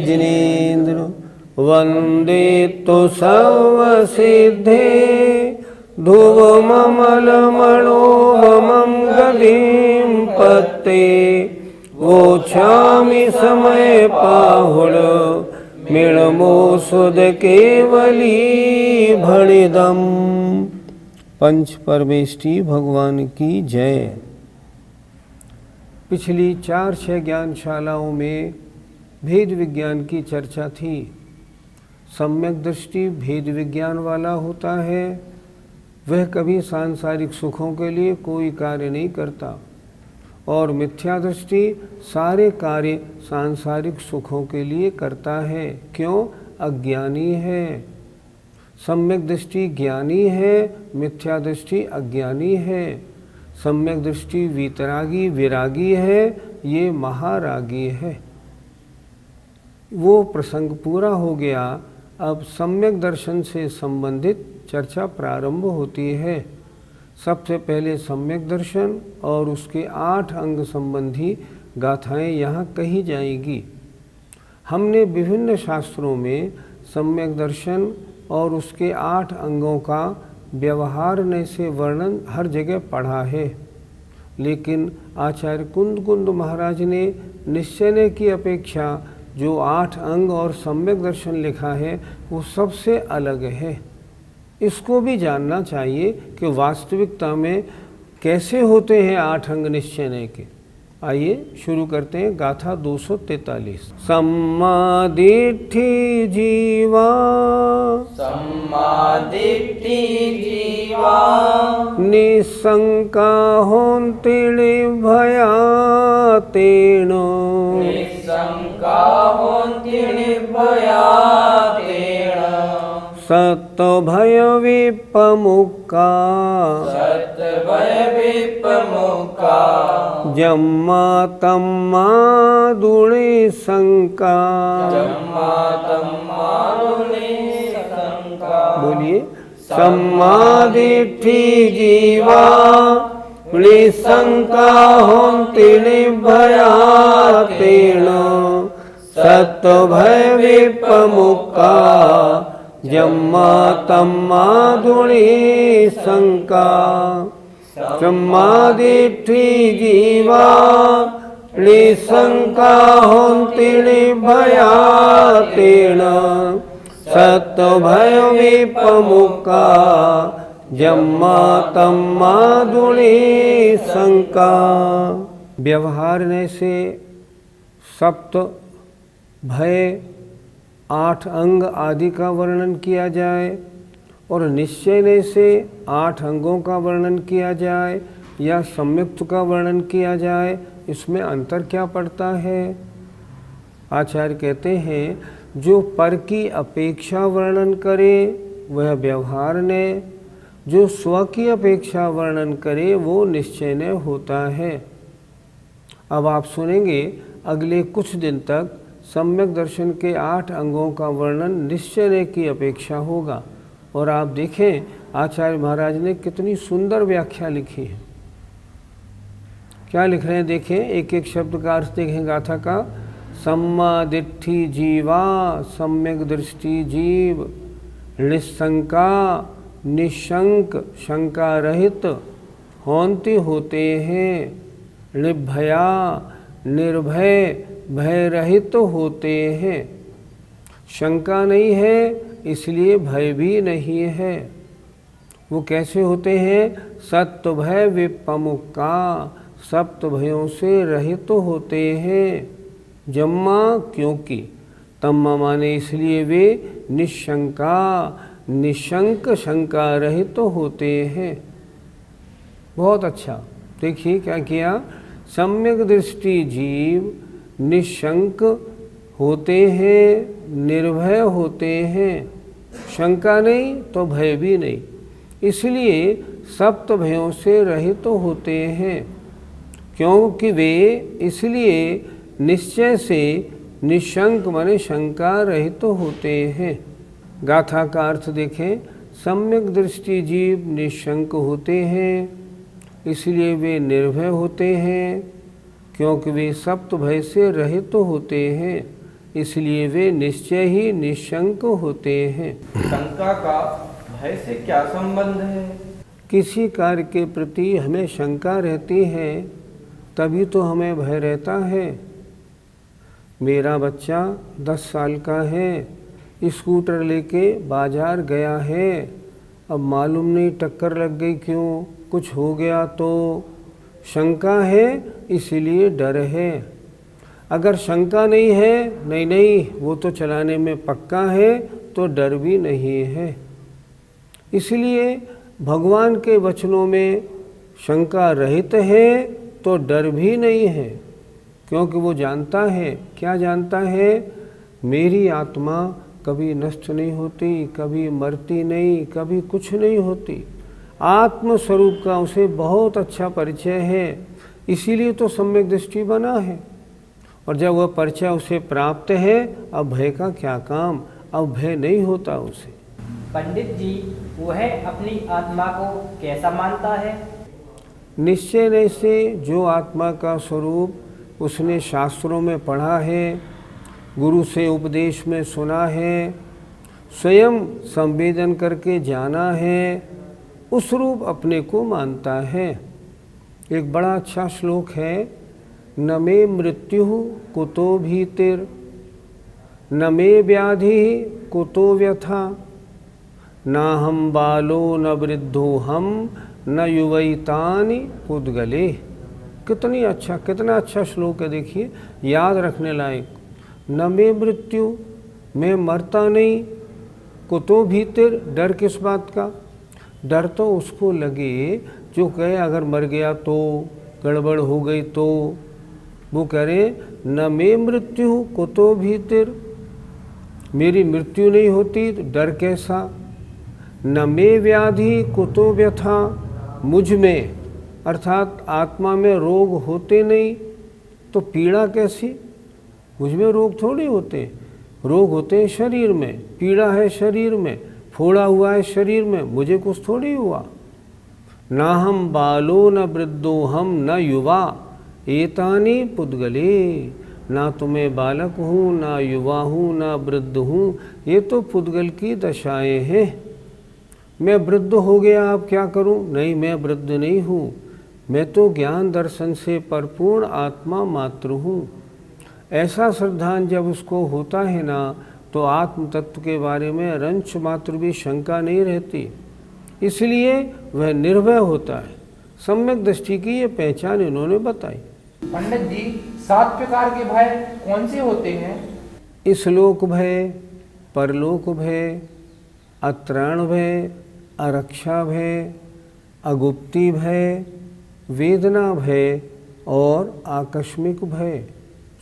जिनेन्द्र वन्दे तु सर्वसिद्धे ध्रुवममलमणोवमं गतिं पत्ते वोच्छामि समय पाहुल मिणमोसुद केवली भणिदम। पंच परमेष्टि भगवान की जय। पिछली 4-6 ज्ञानशालाओं में भेद विज्ञान की चर्चा थी। सम्यक दृष्टि भेद विज्ञान वाला होता है, वह कभी सांसारिक सुखों के लिए कोई कार्य नहीं करता, और मिथ्या दृष्टि सारे कार्य सांसारिक सुखों के लिए करता है। क्यों? अज्ञानी है। सम्यक दृष्टि ज्ञानी है, मिथ्या दृष्टि अज्ञानी है। सम्यक दृष्टि वीतरागी विरागी है, ये महारागी है। वो प्रसंग पूरा हो गया। अब सम्यक दर्शन से संबंधित चर्चा प्रारंभ होती है। सबसे पहले सम्यक दर्शन और उसके 8 अंग संबंधी गाथाएं यहाँ कही जाएंगी। हमने विभिन्न शास्त्रों में सम्यक दर्शन और उसके 8 अंगों का व्यवहार से वर्णन हर जगह पढ़ा है, लेकिन आचार्य कुंद महाराज ने निश्चय की अपेक्षा जो 8 अंग और सम्यक दर्शन लिखा है वो सबसे अलग है। इसको भी जानना चाहिए कि वास्तविकता में कैसे होते हैं 8 अंग निश्चय के। आइए शुरू करते हैं गाथा 243। सम्मादिठ्ठि जीवा निशंका होन्ति निर्भयातेन सत्भय विपमुक्ता जम्मा तम्मा दुणे शंका। बोलिए। सम्मादिठ्ठि जीवा निशंका होन्ति निर्भयातेन सत्भय विपमुक्ता जम्मा तम्मा दुणे शंका। सम्मादिठ्ठि जीवा निशंका होन्ति निर्भयातेन सत्भय विपमुक्ता जम्मा तम्मा दुणे शंका। व्यवहार से सप्त भय 8 अंग आदि का वर्णन किया जाए और निश्चय से 8 अंगों का वर्णन किया जाए या संयुक्त का वर्णन किया जाए, इसमें अंतर क्या पड़ता है? आचार्य कहते हैं जो पर की अपेक्षा वर्णन करे वह व्यवहार ने, जो स्व की अपेक्षा वर्णन करे वो निश्चय होता है। अब आप सुनेंगे अगले कुछ दिन तक सम्यक दर्शन के 8 अंगों का वर्णन निश्चय की अपेक्षा होगा। और आप देखें आचार्य महाराज ने कितनी सुंदर व्याख्या लिखी है। क्या लिख रहे हैं देखें, एक एक शब्द का अर्थ देखें गाथा का। सम्मादिठ्ठि जीवा सम्यक दृष्टि जीव निशंका निशंक शंका रहित होन्ति होते हैं, निर्भया निर्भय भय रहित होते हैं। शंका नहीं है इसलिए भय भी नहीं है। वो कैसे होते हैं? सत्व भय विपमुक्ता, सप्त भयों से रहित होते हैं। जम्मा क्योंकि, तम्मा माने इसलिए वे निशंका निशंक शंका रहित होते हैं। बहुत अच्छा। देखिए क्या किया, सम्यक दृष्टि जीव निशंक होते हैं, निर्भय होते हैं, शंका नहीं तो भय भी नहीं, इसलिए सप्त भयों से रहित होते हैं। क्योंकि वे इसलिए निश्चय से निशंक माने शंका रहित होते हैं। गाथा का अर्थ देखें, सम्यक दृष्टि जीव निशंक होते हैं, इसलिए वे निर्भय होते हैं, क्योंकि वे सप्त भय से रहित होते हैं। इसलिए वे निश्चय ही निशंक होते हैं। शंका का भय से क्या संबंध है? किसी कार्य के प्रति हमें शंका रहती है तभी तो हमें भय रहता है। मेरा बच्चा 10 साल का है, स्कूटर लेके बाजार गया है, अब मालूम नहीं टक्कर लग गई क्यों, कुछ हो गया तो शंका है, इसीलिए डर है। अगर शंका नहीं है, नहीं वो तो चलाने में पक्का है, तो डर भी नहीं है। इसलिए भगवान के वचनों में शंका रहित है तो डर भी नहीं है, क्योंकि वो जानता है, क्या जानता है, मेरी आत्मा कभी नष्ट नहीं होती, कभी मरती नहीं, कभी कुछ नहीं होती। आत्म स्वरूप का उसे बहुत अच्छा परिचय है, इसीलिए तो सम्यक दृष्टि बना है। और जब वह परिचय उसे प्राप्त है, अब भय का क्या काम, अब भय नहीं होता उसे। पंडित जी, वह अपनी आत्मा को कैसा मानता है? निश्चय से जो आत्मा का स्वरूप उसने शास्त्रों में पढ़ा है, गुरु से उपदेश में सुना है, स्वयं संवेदन करके जाना है, उस रूप अपने को मानता है। एक बड़ा अच्छा श्लोक है, न मे मृत्यु कुतो भीतिर, न मे व्याधि कुतो व्यथा, न हम बालो न वृद्धो हम न युवैतानि पुद्गले। कितना अच्छा श्लोक है, देखिए, याद रखने लायक। न मे मृत्यु, मैं मरता नहीं, कुतो भीतर, डर किस बात का? डर तो उसको लगे जो कहे अगर मर गया तो, गड़बड़ हो गई तो। वो कह रहे न मे मृत्यु कुतो भीतर, मेरी मृत्यु नहीं होती तो डर कैसा। न मे व्याधि कुतो व्यथा, मुझ में अर्थात आत्मा में रोग होते नहीं तो पीड़ा कैसी? मुझ में रोग थोड़ी होते, रोग होते हैं शरीर में, पीड़ा है शरीर में, फोड़ा हुआ है शरीर में, मुझे कुछ थोड़ी हुआ। ना हम बालो न वृद्धो हम न युवा एतानी पुद्गले, ना तुम्हें बालक हूँ, ना युवा हूँ, ना वृद्ध हूँ, ये तो पुद्गल की दशाएं हैं। मैं वृद्ध हो गया, अब क्या करूं? नहीं, मैं वृद्ध नहीं हूं, मैं तो ज्ञान दर्शन से परिपूर्ण आत्मा मात्र हूं। ऐसा श्रद्धान जब उसको होता है ना, तो आत्म तत्व के बारे में रंच मात्र भी शंका नहीं रहती, इसलिए वह निर्भय होता है। सम्यक दृष्टि की ये पहचान इन्होंने बताई। पंडित जी, 7 प्रकार के भय कौन से होते हैं? इसलोक भय, परलोक भय, अत्राण भय, अरक्षा भय, अगुप्ती भय, वेदना भय और आकस्मिक भय।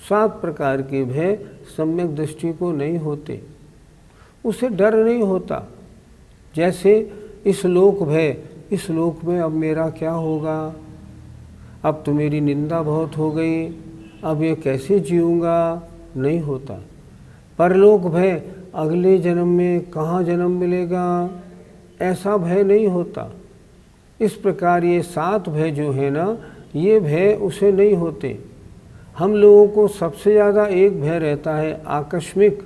7 प्रकार के भय सम्यक दृष्टि को नहीं होते, उसे डर नहीं होता। जैसे इस लोक भय, इस लोक में अब मेरा क्या होगा, अब तो मेरी निंदा बहुत हो गई, अब ये कैसे जीऊँगा, नहीं होता। परलोक भय, अगले जन्म में कहाँ जन्म मिलेगा, ऐसा भय नहीं होता। इस प्रकार ये 7 भय जो है ना, ये भय उसे नहीं होते। हम लोगों को सबसे ज़्यादा एक भय रहता है आकस्मिक,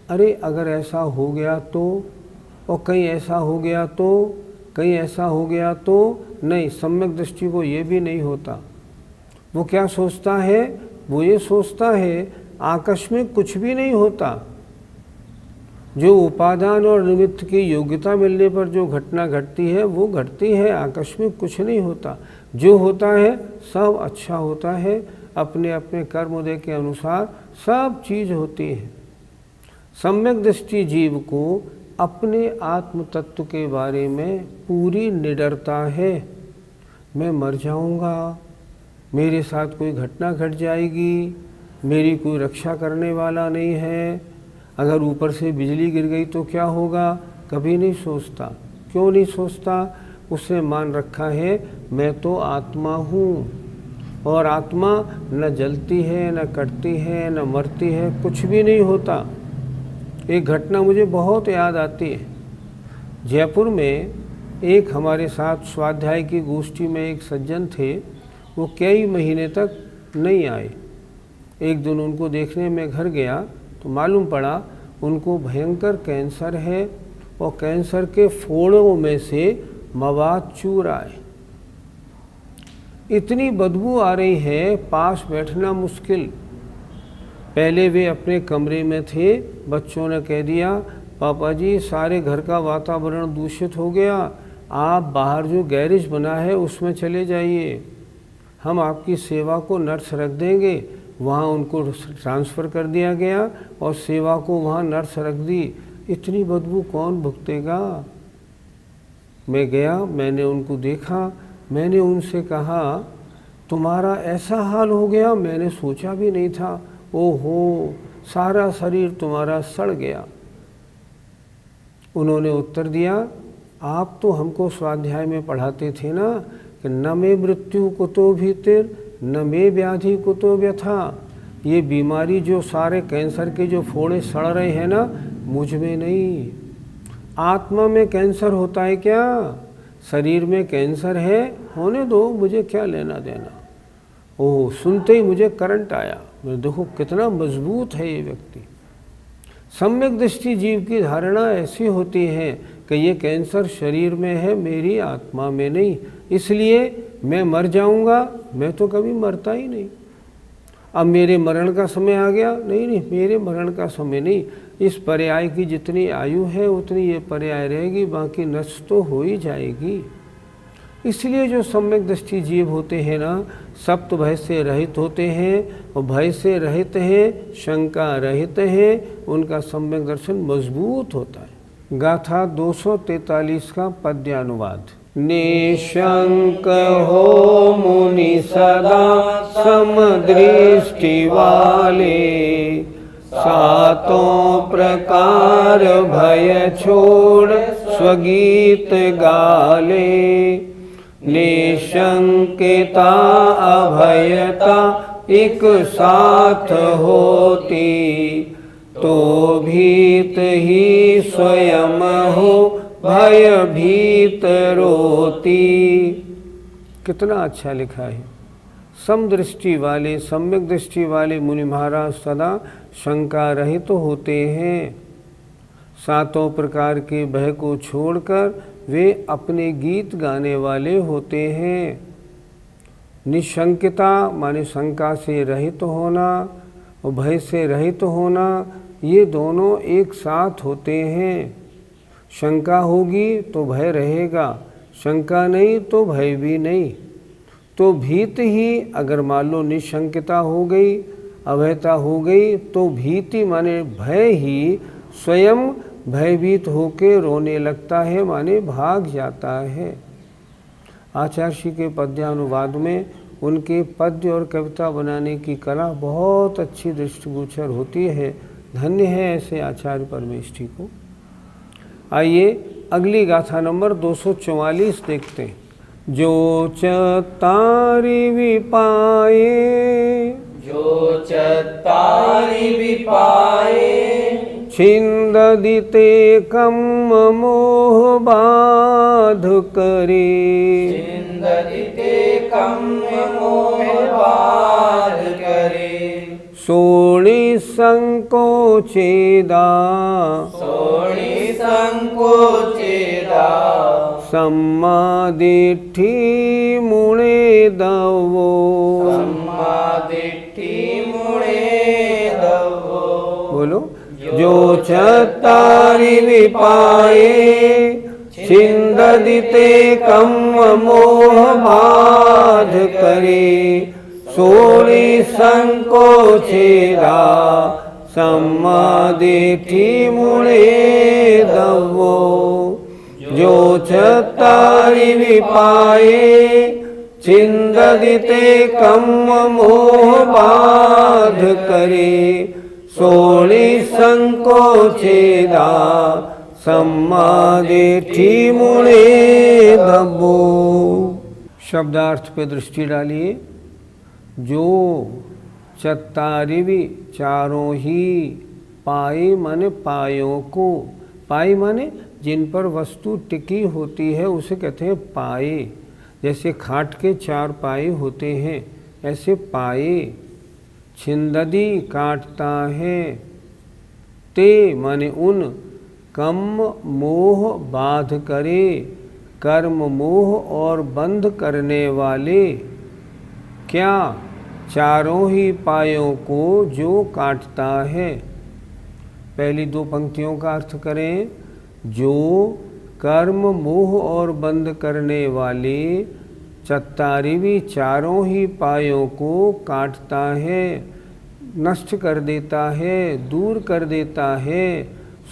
अरे अगर ऐसा हो गया तो, और कहीं ऐसा हो गया तो, कहीं ऐसा हो गया तो। नहीं, सम्यक दृष्टि को ये भी नहीं होता। वो क्या सोचता है, वो ये सोचता है आकस्मिक कुछ भी नहीं होता। जो उपादान और निमित्त की योग्यता मिलने पर जो घटना घटती है वो घटती है, आकस्मिक कुछ नहीं होता। जो होता है सब अच्छा होता है, अपने अपने कर्म उदय के अनुसार सब चीज़ होती है। सम्यक दृष्टि जीव को अपने आत्म तत्व के बारे में पूरी निडरता है। मैं मर जाऊंगा, मेरे साथ कोई घटना घट जाएगी, मेरी कोई रक्षा करने वाला नहीं है, अगर ऊपर से बिजली गिर गई तो क्या होगा, कभी नहीं सोचता। क्यों नहीं सोचता? उसने मान रखा है मैं तो आत्मा हूँ, और आत्मा न जलती है, न कटती है, न मरती है, कुछ भी नहीं होता। एक घटना मुझे बहुत याद आती है। जयपुर में एक हमारे साथ स्वाध्याय की गोष्ठी में एक सज्जन थे, वो कई महीने तक नहीं आए। एक दिन उनको देखने में घर गया तो तो मालूम पड़ा उनको भयंकर कैंसर है और कैंसर के फोड़ों में से मवाद चू रहा है। इतनी बदबू आ रही है, पास बैठना मुश्किल। पहले वे अपने कमरे में थे, बच्चों ने कह दिया पापा जी सारे घर का वातावरण दूषित हो गया, आप बाहर जो गैरेज बना है उसमें चले जाइए, हम आपकी सेवा को नर्स रख देंगे। वहाँ उनको ट्रांसफ़र कर दिया गया और सेवा को वहाँ नर्स रख दी। इतनी बदबू कौन भुगतेगा। मैं गया, मैंने उनको देखा, मैंने उनसे कहा तुम्हारा ऐसा हाल हो गया, मैंने सोचा भी नहीं था। ओहो, सारा शरीर तुम्हारा सड़ गया। उन्होंने उत्तर दिया आप तो हमको स्वाध्याय में पढ़ाते थे ना कि न मे मृत्यु कुतो भीतिर न मे व्याधि कुतो व्यथा। ये बीमारी जो सारे कैंसर के जो फोड़े सड़ रहे हैं ना, मुझ में नहीं। आत्मा में कैंसर होता है क्या? शरीर में कैंसर है, होने दो, मुझे क्या लेना देना। ओह, सुनते ही मुझे करंट आया। मैं देखो कितना मजबूत है ये व्यक्ति। सम्यक दृष्टि जीव की धारणा ऐसी होती है कि ये कैंसर शरीर में है, मेरी आत्मा में नहीं, इसलिए मैं मर जाऊंगा। मैं तो कभी मरता ही नहीं। अब मेरे मरण का समय आ गया, नहीं नहीं, मेरे मरण का समय नहीं। इस पर्याय की जितनी आयु है उतनी ये पर्याय रहेगी, बाकी नष्ट तो हो ही जाएगी। इसलिए जो सम्यक दृष्टि जीव होते हैं ना, सप्त भय से रहित होते हैं और भय से रहित हैं, शंका रहित हैं, उनका सम्यक दर्शन मजबूत होता है। गाथा 243 का पद्यानुवाद। निशंक हो मुनि सदा समदृष्टि वाले, सातों प्रकार भय छोड़ स्वगीत गाले। निशंकिता अभयता एक साथ होती, तो भीत ही स्वयं हो भय भीत रोती। कितना अच्छा लिखा है। समदृष्टि वाले, सम्यक दृष्टि वाले मुनि महाराज सदा शंका रहित तो होते हैं। सातों प्रकार के भय को छोड़कर वे अपने गीत गाने वाले होते हैं। निशंकिता माने शंका से रहित होना और भय से रहित होना, ये दोनों एक साथ होते हैं। शंका होगी तो भय रहेगा, शंका नहीं तो भय भी नहीं। तो भीत ही, अगर मान लो निशंकिता हो गई, अभयता हो गई, तो भीति माने भय ही स्वयं भयभीत होकर रोने लगता है, माने भाग जाता है। आचार्य श्री के पद्यानुवाद में उनके पद्य और कविता बनाने की कला बहुत अच्छी दृष्टिगोचर होती है। धन्य है ऐसे आचार्य परमेष्ठी को। आइए अगली गाथा नंबर 244 देखते हैं। जो चतारि विपाए, जो चतारि विपाए, छिंददिते कम मोह बाध करे। छिंददिते कम मोह बाध करे। सोणी संकोचेदा, सोणी संकोचेदा। सम्मादिट्ठी मुणे दवो, सम्मादिट्ठी मुणे दवो। बोलो। जो चतारि विपाए, छिंददिते कम मोह बाध करे। सोणी संकोचेदा, सम्मादिट्ठी मुणे दवो। जो चतारि विपाए, छिंददिते कम मोह बाध करे। सोणी संकोचेदा, सम्मादिट्ठी मुणे दवो। शब्दार्थ पे दृष्टि डालिए। जो चत्तारिवि चारों ही, पाए माने पायों को, पाए माने जिन पर वस्तु टिकी होती है उसे कहते हैं पाए। जैसे खाट के 4 पाए होते हैं, ऐसे पाए। छिंददी काटता है, ते माने उन कम मोह बाध करे, कर्म मोह और बंध करने वाले, क्या चारों ही पायों को जो काटता है। पहली दो पंक्तियों का अर्थ करें। जो कर्म मोह और बंध करने वाले 44 चारों ही पायों को काटता है, नष्ट कर देता है, दूर कर देता है,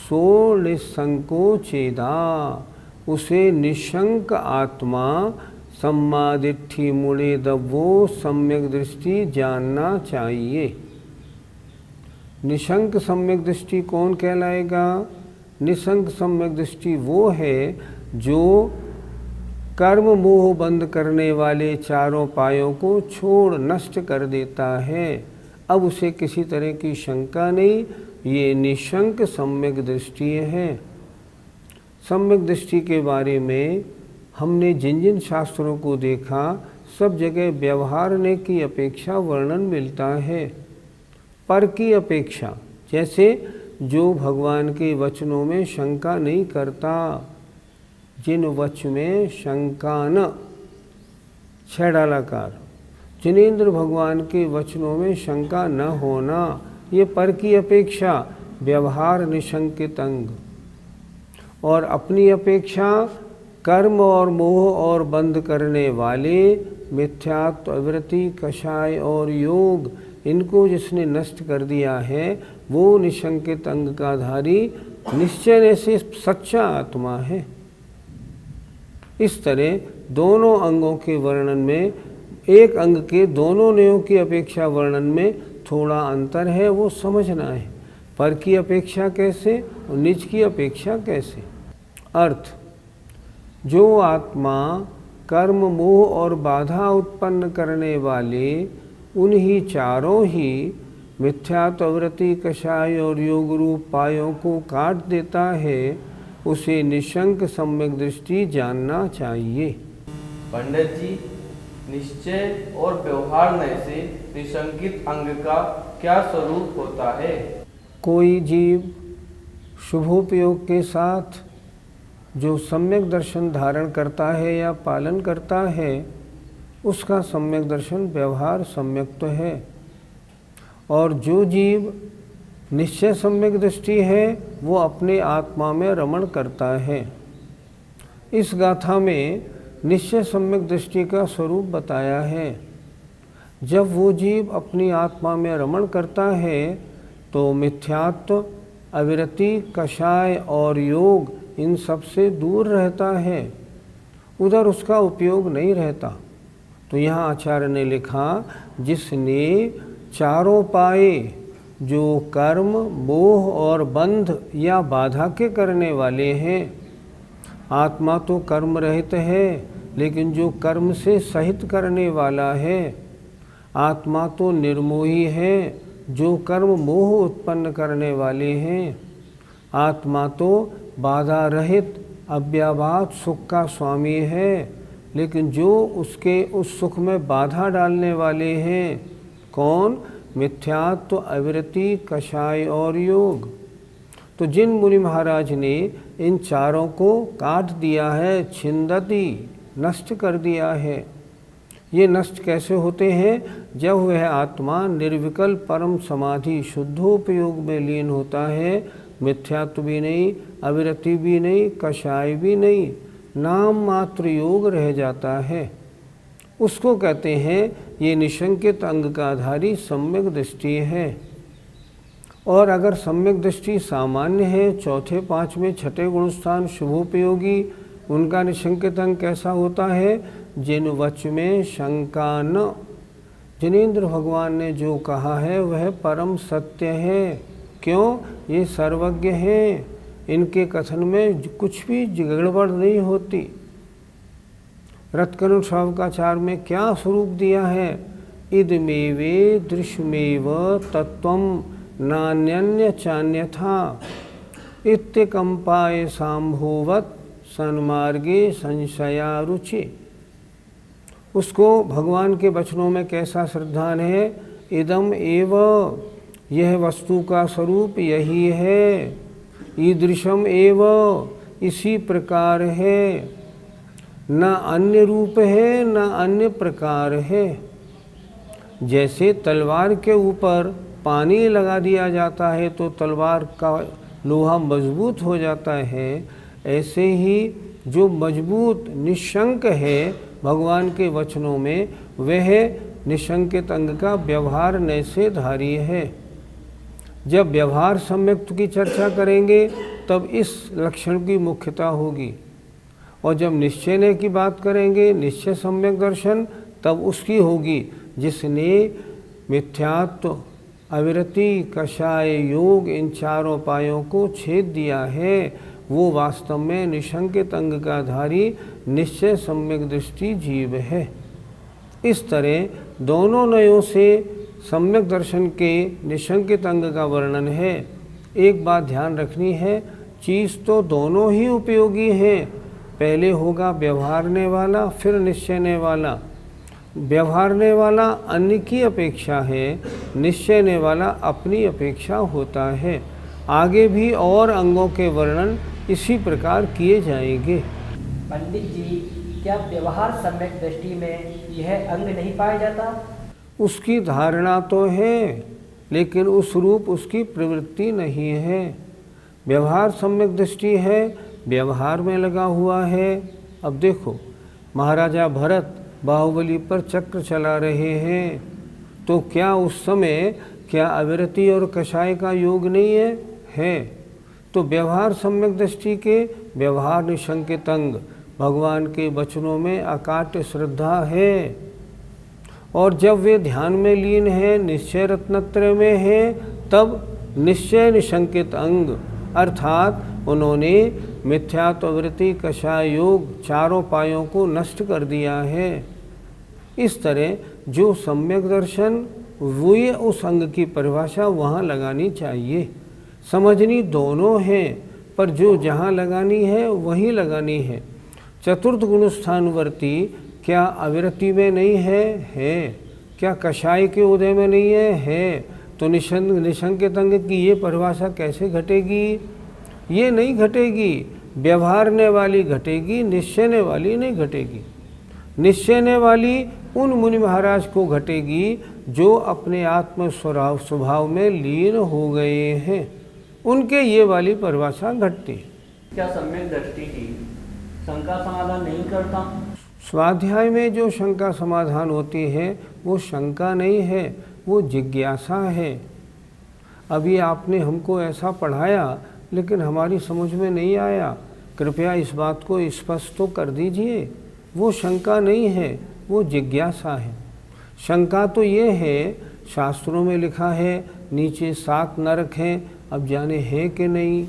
सो निसंको चेदा, उसे निशंक आत्मा सम्मादिट्ठी मुड़े दब्बो सम्यक दृष्टि जानना चाहिए। निशंक सम्यक दृष्टि कौन कहलाएगा? निशंक सम्यक दृष्टि वो है जो कर्म मोह बंद करने वाले चारों पायों को छोड़ नष्ट कर देता है। अब उसे किसी तरह की शंका नहीं, ये निशंक सम्यक दृष्टि है। सम्यक दृष्टि के बारे में हमने जिन जिन शास्त्रों को देखा, सब जगह व्यवहारने की अपेक्षा वर्णन मिलता है, पर की अपेक्षा। जैसे जो भगवान के वचनों में शंका नहीं करता, जिन वच में शंका न, छह डालाकार, जिनेंद्र भगवान के वचनों में शंका न होना, ये पर की अपेक्षा व्यवहार निशंकित अंग। और अपनी अपेक्षा कर्म और मोह और बंद करने वाले मिथ्यात्व, अवृत्ति, कषाय और योग, इनको जिसने नष्ट कर दिया है वो निशंकित अंग का धारी निश्चय से सच्चा आत्मा है। इस तरह दोनों अंगों के वर्णन में, एक अंग के दोनों नयों की अपेक्षा वर्णन में थोड़ा अंतर है, वो समझना है। पर की अपेक्षा कैसे और निज की अपेक्षा कैसे। अर्थ, जो आत्मा कर्म मोह और बाधा उत्पन्न करने वाले उन्हीं चारों ही मिथ्यात्व, अवृत्ति, कषाय और योग रूप पायों को काट देता है, उसे निशंक सम्यक दृष्टि जानना चाहिए। पंडित जी, निश्चय और व्यवहार नय से निशंकित अंग का क्या स्वरूप होता है? कोई जीव शुभोपयोग के साथ जो सम्यक दर्शन धारण करता है या पालन करता है, उसका सम्यक दर्शन व्यवहार सम्यक तो है। और जो जीव निश्चय सम्यक दृष्टि है, वो अपने आत्मा में रमण करता है। इस गाथा में निश्चय सम्यक दृष्टि का स्वरूप बताया है। जब वो जीव अपनी आत्मा में रमण करता है तो मिथ्यात्व, अविरति, कषाय और योग इन सब से दूर रहता है, उधर उसका उपयोग नहीं रहता। तो यहाँ आचार्य ने लिखा, जिसने चारों पाए जो कर्म, मोह और बंध या बाधा के करने वाले हैं। आत्मा तो कर्म रहित है, लेकिन जो कर्म से सहित करने वाला है। आत्मा तो निर्मोही है, जो कर्म मोह उत्पन्न करने वाले हैं। आत्मा तो बाधा रहित अव्याभात सुख का स्वामी है, लेकिन जो उसके उस सुख में बाधा डालने वाले हैं, कौन? मिथ्यात्व, अविरति, कषाय और योग। तो जिन मुनि महाराज ने इन चारों को काट दिया है, छिंदती, नष्ट कर दिया है। ये नष्ट कैसे होते हैं? जब वह आत्मा निर्विकल्प परम समाधि शुद्धोपयोग में लीन होता है, मिथ्यात्व भी नहीं, अविरति भी नहीं, कषाय भी नहीं, नाम मात्र योग रह जाता है। उसको कहते हैं ये निशंकित अंग का आधारी सम्यक दृष्टि है। और अगर सम्यक दृष्टि सामान्य है, चौथे, पाँचवें, छठे गुणस्थान शुभोपयोगी, उनका निशंकित अंग कैसा होता है? जिन वच में शंका न। जिनेंद्र भगवान ने जो कहा है वह परम सत्य है। क्यों? ये सर्वज्ञ हैं, इनके कथन में कुछ भी गड़बड़ नहीं होती। रत्कनु श्रावकाचार्य में क्या स्वरूप दिया है? इदमेवे दृश्यमेव तत्वम नान्यन्य चान्यथा इत्यकंपाय सांभोवत सन्मार्गे संशया रुचि। उसको भगवान के वचनों में कैसा श्रद्धान है? इदम एव, यह वस्तु का स्वरूप यही है, ईदृशम एव, इसी प्रकार है, न अन्य रूप है न अन्य प्रकार है। जैसे तलवार के ऊपर पानी लगा दिया जाता है तो तलवार का लोहा मजबूत हो जाता है, ऐसे ही जो मजबूत निशंक है भगवान के वचनों में, वह निशंकित अंग का व्यवहार नैसेधारी है। जब व्यवहार सम्यक की चर्चा करेंगे तब इस लक्षण की मुख्यता होगी, और जब निश्चय की बात करेंगे, निश्चय सम्यक दर्शन, तब उसकी होगी जिसने मिथ्यात्व, अविरति, कषाय, योग, इन चारों उपायों को छेद दिया है, वो वास्तव में निशंकित अंग का धारी निश्चय सम्यक दृष्टि जीव है। इस तरह दोनों नयों से सम्यक दर्शन के निशंकित अंग का वर्णन है। एक बात ध्यान रखनी है, चीज़ तो दोनों ही उपयोगी हैं, पहले होगा व्यवहारने वाला फिर निश्चयने वाला। व्यवहारने वाला अन्य की अपेक्षा है, निश्चयने वाला अपनी अपेक्षा होता है। आगे भी और अंगों के वर्णन इसी प्रकार किए जाएंगे। पंडित जी, क्या व्यवहार सम्यक दृष्टि में यह अंग नहीं पाया जाता? उसकी धारणा तो है, लेकिन उस रूप उसकी प्रवृत्ति नहीं है। व्यवहार सम्यक दृष्टि है, व्यवहार में लगा हुआ है। अब देखो, महाराजा भरत बाहुबली पर चक्र चला रहे हैं, तो क्या उस समय क्या अविरति और कषाय का योग नहीं है? तो व्यवहार सम्यक दृष्टि के व्यवहार निशंकित अंग भगवान के वचनों में अकाट्य श्रद्धा है, और जब वे ध्यान में लीन है, निश्चय रत्नत्रय में है, तब निश्चय निशंकित अंग, अर्थात उन्होंने मिथ्यात्ववृत्ति, कषाय, योग, चारों पायों को नष्ट कर दिया है। इस तरह जो सम्यक दर्शन, वही उस अंग की परिभाषा वहाँ लगानी चाहिए। समझनी दोनों हैं, पर जो जहाँ लगानी है वहीं लगानी है। चतुर्थ गुणस्थानवर्ती क्या अविरति में नहीं है? क्या कषाय के उदय में नहीं है? तो निशंकित अंग की ये परिभाषा कैसे घटेगी? ये नहीं घटेगी। व्यवहारने वाली घटेगी, निश्चयने वाली नहीं घटेगी। निश्चयने वाली उन मुनि महाराज को घटेगी जो अपने आत्म स्वभाव में लीन हो गए हैं, उनके ये वाली परिभाषा घटती है। क्या सम्यक दृष्टि ही शंका समाधान नहीं करता? स्वाध्याय में जो शंका समाधान होती है वो शंका नहीं है, वो जिज्ञासा है। अभी आपने हमको ऐसा पढ़ाया लेकिन हमारी समझ में नहीं आया, कृपया इस बात को स्पष्ट तो कर दीजिए। वो शंका नहीं है, वो जिज्ञासा है। शंका तो ये है, शास्त्रों में लिखा है नीचे 7 नरक हैं, अब जाने हैं कि नहीं।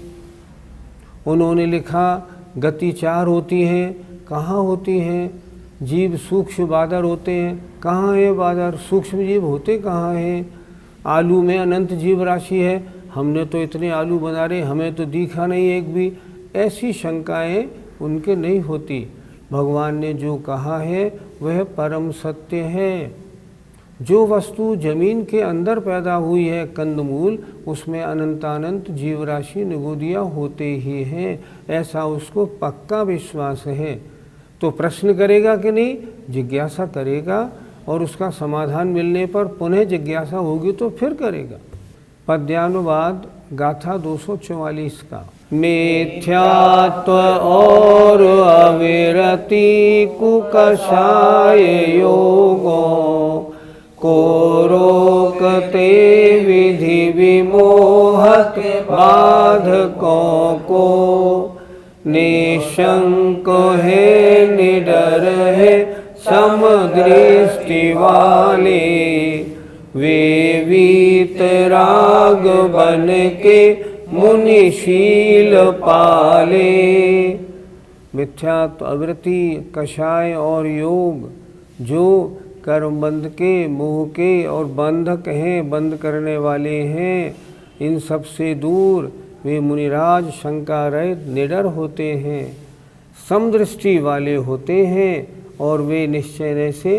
उन्होंने लिखा गति 4 होती हैं, कहाँ होती हैं। जीव सूक्ष्म बादर होते हैं, कहाँ है बादर, सूक्ष्म जीव होते कहाँ हैं। आलू में अनंत जीव राशि है, हमने तो इतने आलू बना रहे, हमें तो दिखा नहीं एक भी। ऐसी शंकाएं उनके नहीं होती। भगवान ने जो कहा है वह परम सत्य है। जो वस्तु जमीन के अंदर पैदा हुई है, कंदमूल, उसमें अनंतानंत जीव राशि निगोदिया होते ही हैं, ऐसा उसको पक्का विश्वास है। तो प्रश्न करेगा कि नहीं? जिज्ञासा करेगा, और उसका समाधान मिलने पर पुनः जिज्ञासा होगी तो फिर करेगा। पद्यानुवाद गाथा 244 का। मिथ्यात्व और अविरति कुकषाय योगों को रोकते विधि विमोहत बाधकों को। निशंक है निडर है समदृष्टि वाले, वे वीतराग बन के मुनिशील पाले। मिथ्यात्व, अवृत्ति, कषाय और योग जो कर्म बंध के, मोह के और बंधक हैं, बंद करने वाले हैं, इन सब से दूर वे मुनिराज शंका रहित निडर होते हैं, समदृष्टि वाले होते हैं, और वे निश्चय से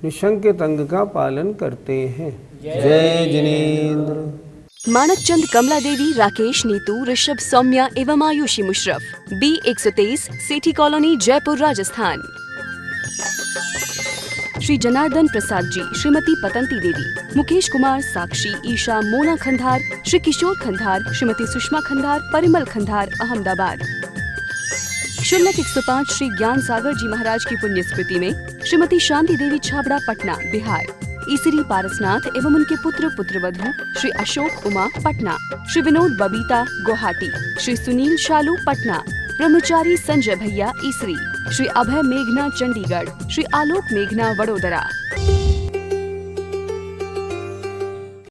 निशंकित अंग का पालन करते हैं। जय जिनेन्द्र। माणकचंद, कमला देवी, राकेश, नीतू, ऋषभ, सौम्या एवं आयुषी मुशरफ, B123, सेठी कॉलोनी, जयपुर, राजस्थान। श्री जनार्दन प्रसाद जी, श्रीमती पतंती देवी, मुकेश कुमार, साक्षी, ईशा, मोना खंधार, श्री किशोर खंधार, श्रीमती सुषमा खंधार, परिमल खंधार, अहमदाबाद। शुल्लक 105 श्री ज्ञान सागर जी महाराज की पुण्य स्मृति में श्रीमती शांति देवी छाबड़ा, पटना, बिहार। ईसरी पारसनाथ एवं उनके पुत्र पुत्रवधू श्री अशोक उमा, पटना। श्री विनोद बबीता, गुवाहाटी। श्री सुनील शालू, पटना। ब्रह्मचारी संजय भैया, ईसरी। श्री अभय मेघना, चंडीगढ़। श्री आलोक मेघना, वडोदरा।